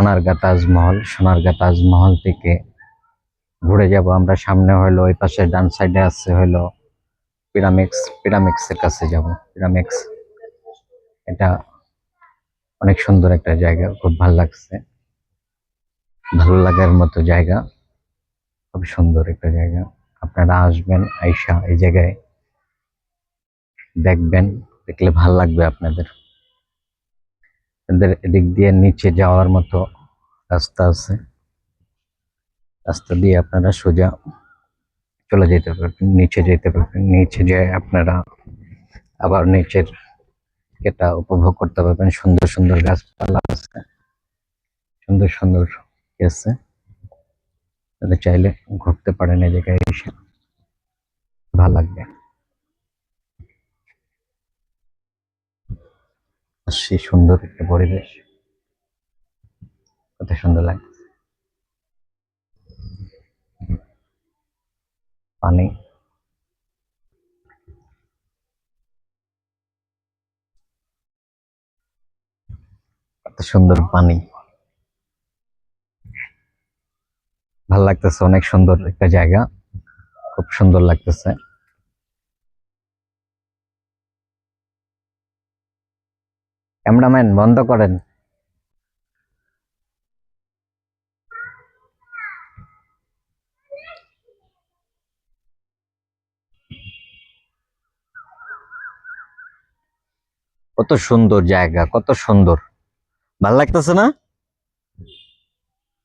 সোনারগাঁ তাজমহল থেকে ঘুরে যাব আমরা। সামনে হলো ওই পাশে ডান সাইডে আছে হলো পিরামিডসের কাছে যাব। পিরামিডস এটা অনেক সুন্দর একটা জায়গা, খুব ভালো লাগছে, ভালো লাগার মতো জায়গা, খুব সুন্দর একটা জায়গা। আপনারা আসবেন, আইসা এই জায়গায় দেখবেন, দেখলে ভালো লাগবে আপনাদের। এদিক দিয়ে নিচে যাওয়ার মতো রাস্তা আছে, রাস্তা দিয়ে আপনারা সোজা চলে যেতে পারবেন, নিচে যেতে পারবেন। নিচে যেয়ে আপনারা আবার নিচের এটা উপভোগ করতে পারবেন। সুন্দর সুন্দর গাছপালা আছে, সুন্দর সুন্দর আছে, তাহলে চাইলে ঘুরতে পারেন এই জায়গায় এসে, ভালো লাগবে। সে সুন্দর একটা পরিবেশ, কত সুন্দর লাগে। পানি, কত সুন্দর পানি, ভাল লাগতেছে, অনেক সুন্দর একটা জায়গা, খুব সুন্দর লাগতেছে। ক্যামেরাম্যান বন্ধ করেন। কত সুন্দর জায়গা, কত সুন্দর, ভাল লাগতেছে না?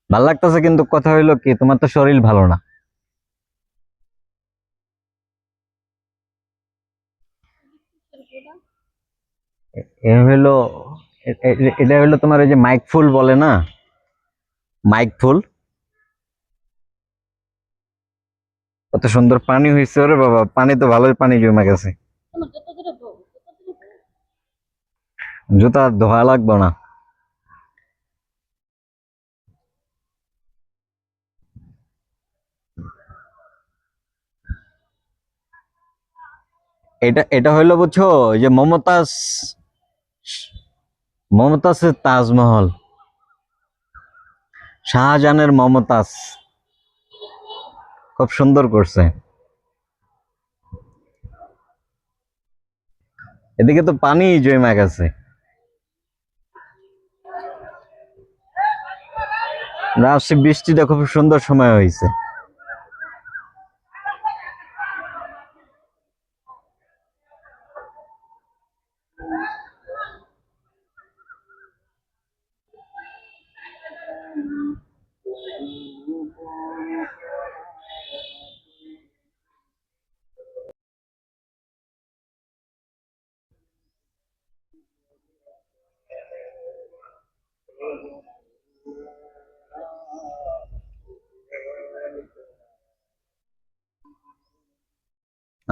ভাল লাগতেছে, কিন্তু কথা হইলো কি, তোমার তো শরীর ভালো না। হইলো এটা হইলো তোমার ওই যে মাইক ফুল বলে না, মাইক ফুল। কত সুন্দর পানি হয়েছে, ওরে বাবা, পানি তো ভালোই, পানি জমে গেছে। জুতা ধোয়া লাগবে না। এটা এটা হইলো বুঝছো, ওই যে মমতাজের তাজমহল, শাহজাহানের মমতাজ, খুব সুন্দর করছে। এদিকে তো পানি জমে গেছে। রাজশাহী বৃষ্টিটা খুব সুন্দর সময় হয়েছে।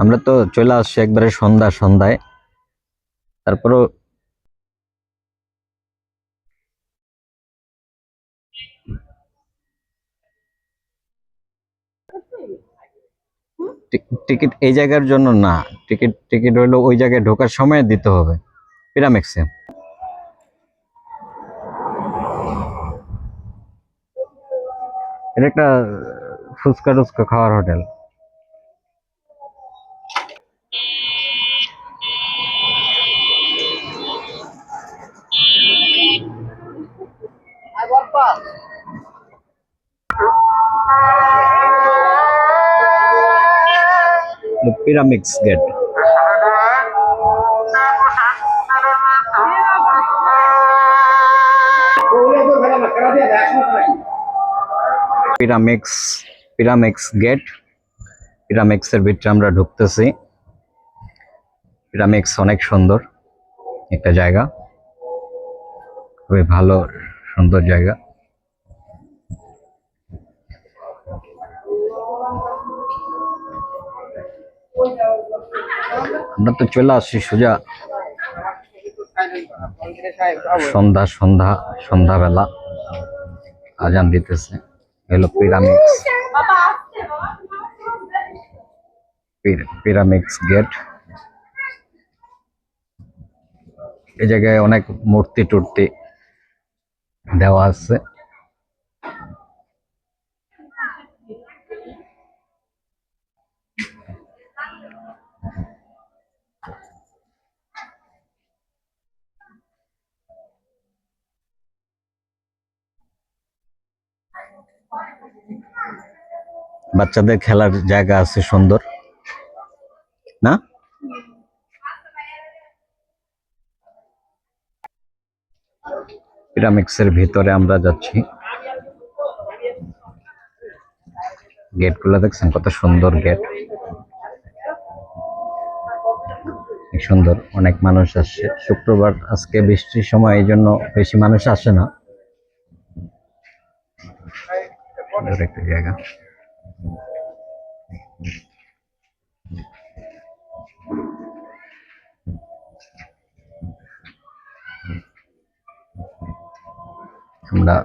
আমরা তো চলে আসছি একবারে সন্ধ্যায়, তারপরও টিকিট এই জায়গার জন্য না, টিকিট টিকিট হইলো ওই জায়গায় ঢোকার সময় দিতে হবে পিরামিডসে। এটা একটা ফুচকা টুচকা খাওয়ার hotel. Pyramids gate, pyramids pyramids gate, পিরামিডসের ভিতরে আমরা ঢুকতেছি। পিরামিডস অনেক সুন্দর একটা জায়গা, খুবই ভালো সুন্দর জায়গা। আমরা তো চলে আসছি সোজা সন্ধ্যাবেলা, আজান দিতেছে। হলো পিরামিডস গেট। এই জায়গায় অনেক মূর্তি টুর্তি দেওয়া আছে। বাচ্চাদের খেলার জায়গা আছে সুন্দর, না? পিরামিডসের ভিতরে আমরা যাচ্ছি। গেটগুলো দেখছেন কত সুন্দর গেট, সুন্দর। অনেক মানুষ আসছে, শুক্রবার আজকে বৃষ্টির সময়, এই জন্য বেশি মানুষ আসে না। সুন্দর একটা জায়গা। আমরা